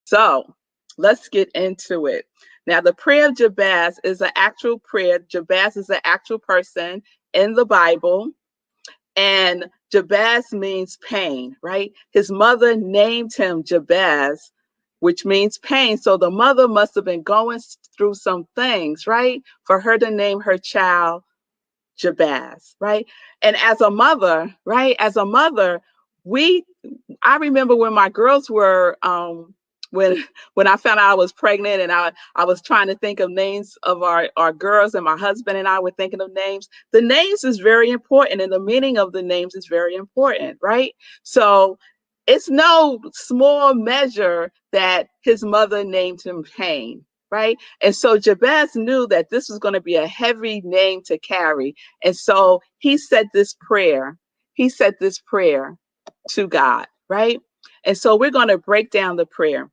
So let's get into it. Now, the prayer of Jabez is an actual prayer. Jabez is an actual person in the Bible. And Jabez means pain, right? His mother named him Jabez, which means pain. So the mother must have been going through some things, right? For her to name her child Jabez, right? And as a mother, right? As a mother, we I remember when my girls were when I found out I was pregnant and I was trying to think of names of our girls, and my husband and I were thinking of names. The names is very important and the meaning of the names is very important, right? So it's no small measure that his mother named him Pain, right? And so Jabez knew that this was going to be a heavy name to carry. And so he said this prayer. He said this prayer to God, right? And so we're going to break down the prayer.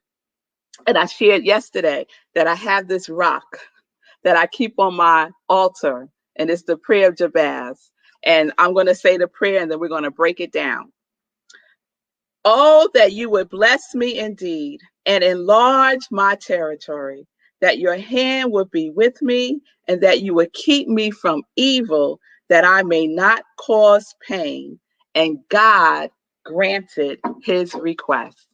And I shared yesterday that I have this rock that I keep on my altar, and it's the prayer of Jabez. And I'm going to say the prayer and then we're going to break it down. Oh, that you would bless me indeed and enlarge my territory, that your hand would be with me and that you would keep me from evil, that I may not cause pain. And God granted his request.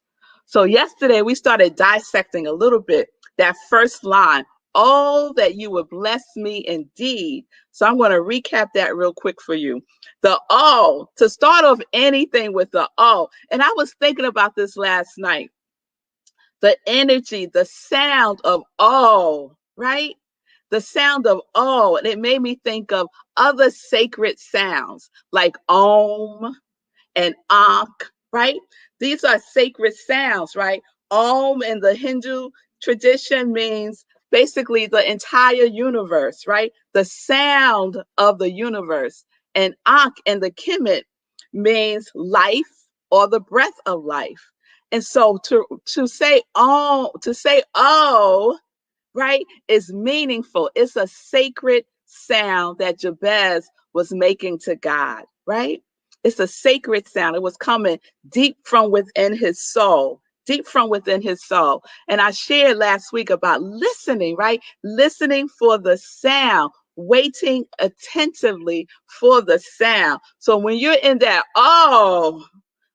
So yesterday we started dissecting a little bit that first line. Oh, that you would bless me indeed. So I'm going to recap that real quick for you. The oh, to start off anything with the oh. And I was thinking about this last night. The energy, the sound of oh, right? The sound of oh. And it made me think of other sacred sounds like om and ankh, right? These are sacred sounds, right? Om in the Hindu tradition means basically the entire universe, right? The sound of the universe. And ankh in the Kemet means life or the breath of life. And so to say oh, right, is meaningful. It's a sacred sound that Jabez was making to God, right? It's a sacred sound. It was coming deep from within his soul, deep from within his soul. And I shared last week about listening, right? Listening for the sound, waiting attentively for the sound. So when you're in that, oh,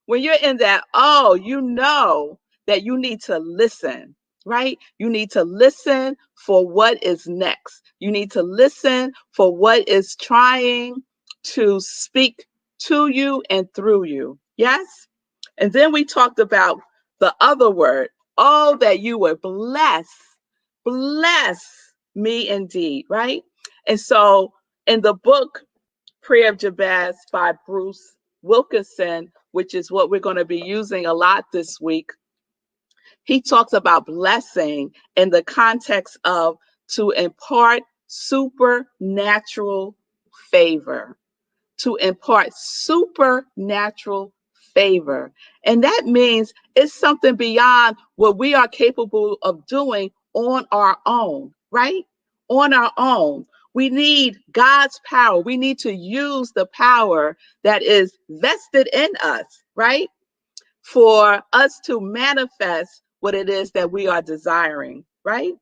you know that you need to listen, right? You need to listen for what is next. You need to listen for what is trying to speak to you and through you. Yes? And then we talked about the other word. Oh, that you would bless me indeed, right? And so in the book Prayer of Jabez by Bruce Wilkinson, which is what we're going to be using a lot this week, he talks about blessing in the context of to impart supernatural favor, to impart supernatural favor. And that means it's something beyond what we are capable of doing on our own, right? On our own. We need God's power. We need to use the power that is vested in us, right? For us to manifest what it is that we are desiring, right?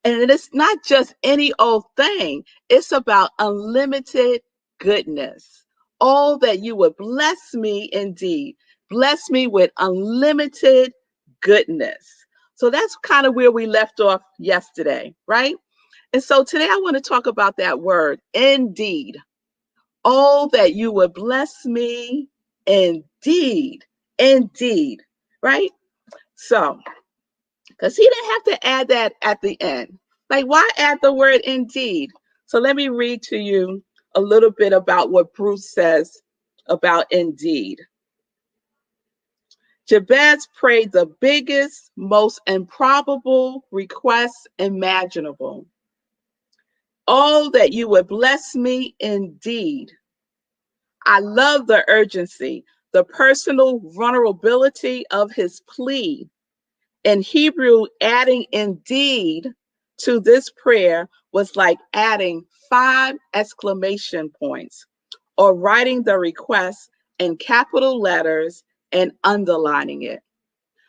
And it's not just any old thing, it's about unlimited goodness. Oh, that you would bless me indeed. Bless me with unlimited goodness. So that's kind of where we left off yesterday, right? And so today I want to talk about that word, indeed. Oh, that you would bless me indeed. Indeed, right? So, because he didn't have to add that at the end. Like, why add the word indeed? So let me read to you a little bit about what Bruce says about indeed. Jabez prayed the biggest, most improbable request imaginable. Oh, that you would bless me indeed. I love the urgency, the personal vulnerability of his plea. In Hebrew, adding indeed to this prayer was like adding 5 exclamation points or writing the request in capital letters and underlining it.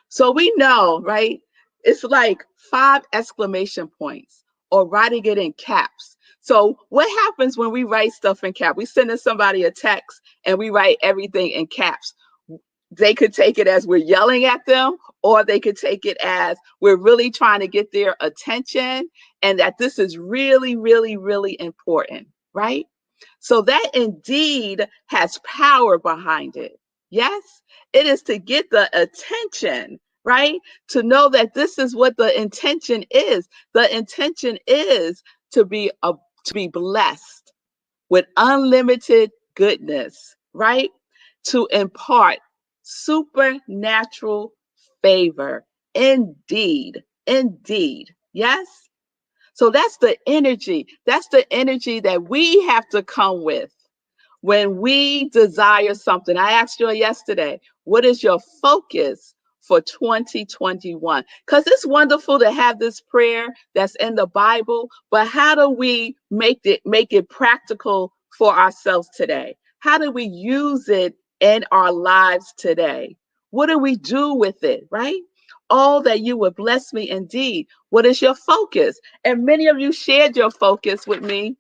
So we know, right? It's like 5 exclamation points or writing it in caps. So what happens when we write stuff in caps? We send somebody a text and we write everything in caps. They could take it as we're yelling at them, or they could take it as we're really trying to get their attention and that this is really, really, really important, right? So that indeed has power behind it. Yes, it is to get the attention, right? To know that this is what the intention is. The intention is to be blessed with unlimited goodness, right? To impart supernatural favor. Indeed, indeed. Yes. So that's the energy. That's the energy that we have to come with when we desire something. I asked you yesterday, what is your focus for 2021? Because it's wonderful to have this prayer that's in the Bible, but how do we make it practical for ourselves today? How do we use it in our lives today? What do we do with it, right? Oh, that you would bless me indeed. What is your focus? And many of you shared your focus with me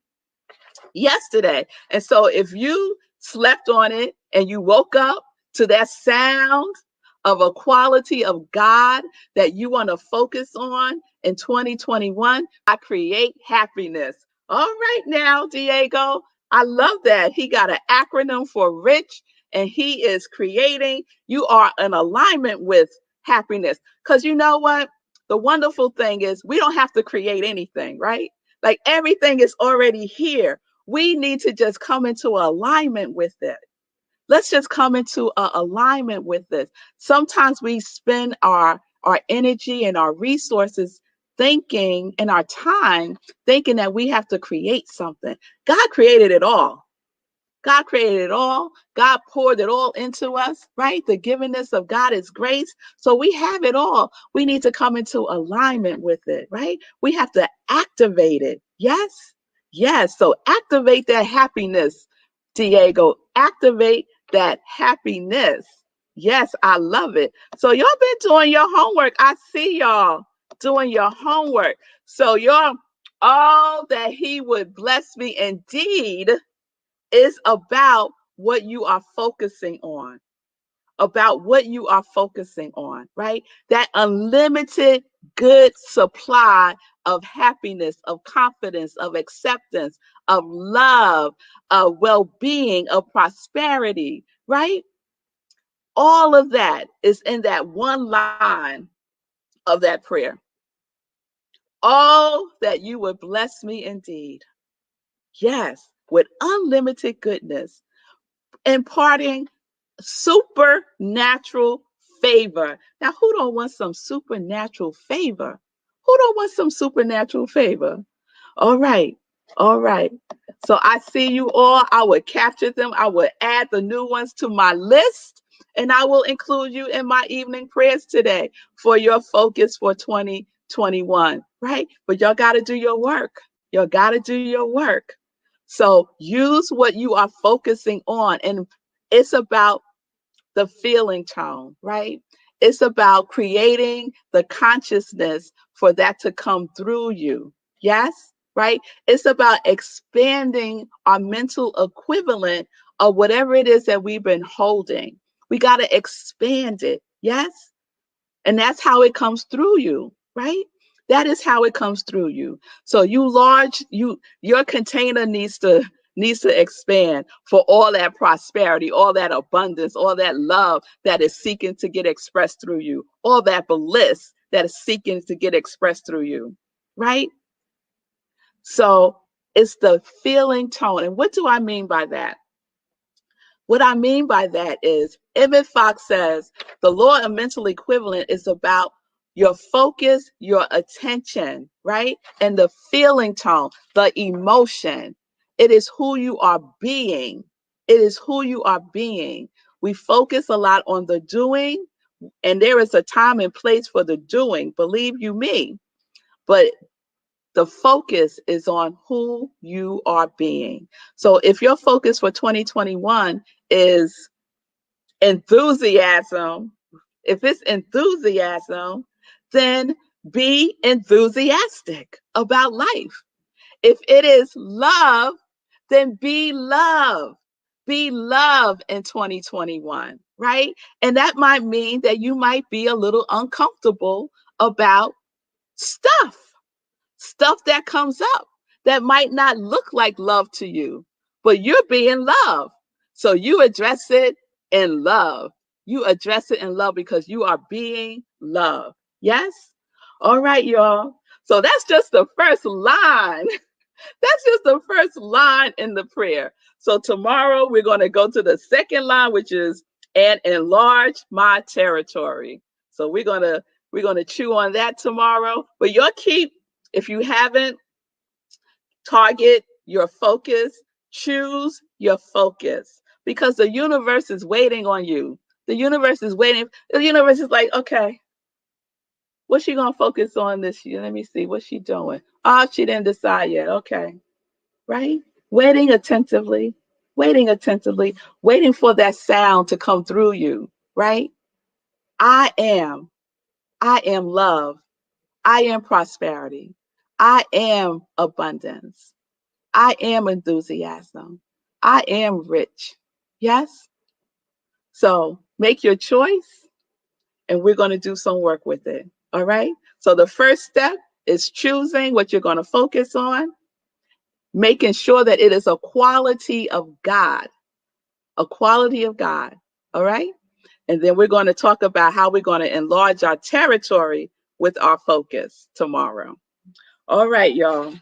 yesterday. And so if you slept on it and you woke up to that sound of a quality of God that you want to focus on in 2021, I create happiness. All right now, Diego, I love that. He got an acronym for rich and he is creating. You are in alignment with happiness. Because you know what? The wonderful thing is we don't have to create anything, right? Like everything is already here. We need to just come into alignment with it. Let's just come into alignment with this. Sometimes we spend our energy and our resources thinking and our time thinking that we have to create something. God created it all. God created it all. God poured it all into us, right? The givenness of God is grace. So we have it all. We need to come into alignment with it, right? We have to activate it. Yes? Yes. So activate that happiness, Diego. Activate that happiness. Yes, I love it. So y'all been doing your homework. I see y'all doing your homework. So y'all, all that he would bless me indeed is about what you are focusing on, right? That unlimited good supply of happiness, of confidence, of acceptance, of love, of well-being, of prosperity, right? All of that is in that one line of that prayer. All that you would bless me indeed. Yes, with unlimited goodness, imparting supernatural favor. Now, who don't want some supernatural favor? Who don't want some supernatural favor? All right. All right. So I see you all. I will capture them. I will add the new ones to my list, and I will include you in my evening prayers today for your focus for 2021, right? But y'all got to do your work. Y'all got to do your work. So use what you are focusing on. And it's about the feeling tone, right? It's about creating the consciousness for that to come through you. Yes, right? It's about expanding our mental equivalent of whatever it is that we've been holding. We got to expand it. Yes. And that's how it comes through you, right? That is how it comes through you. So your container needs to expand for all that prosperity, all that abundance, all that love that is seeking to get expressed through you, all that bliss that is seeking to get expressed through you, right? So it's the feeling tone. And what do I mean by that? What I mean by that is Emmett Fox says the law of mental equivalent is about your focus, your attention, right? And the feeling tone, the emotion. It is who you are being. It is who you are being. We focus a lot on the doing, and there is a time and place for the doing, believe you me. But the focus is on who you are being. So if your focus for 2021 is enthusiasm, if it's enthusiasm, then Be enthusiastic about life. If it is love, then be love. Be love in 2021, right? And that might mean that you might be a little uncomfortable about stuff that comes up that might not look like love to you, but you're being love. So you address it in love. You address it in love because you are being love. Yes? All right, y'all. So that's just the first line. That's just the first line in the prayer. So tomorrow we're going to go to the second line, which is and enlarge my territory. So we're going to chew on that tomorrow. But you'll keep, if you haven't, target your focus, choose your focus, because the universe is waiting on you. The universe is waiting. The universe is like, okay, what's she gonna focus on this year? Let me see, what's she doing? Oh, she didn't decide yet. Okay, right? Waiting attentively, waiting for that sound to come through you, right? I am love. I am prosperity. I am abundance. I am enthusiasm. I am rich. Yes? So make your choice and we're going to do some work with it. All right? So the first step is choosing what you're going to focus on, making sure that it is a quality of God, a quality of God. All right? And then we're going to talk about how we're going to enlarge our territory with our focus tomorrow. All right, y'all.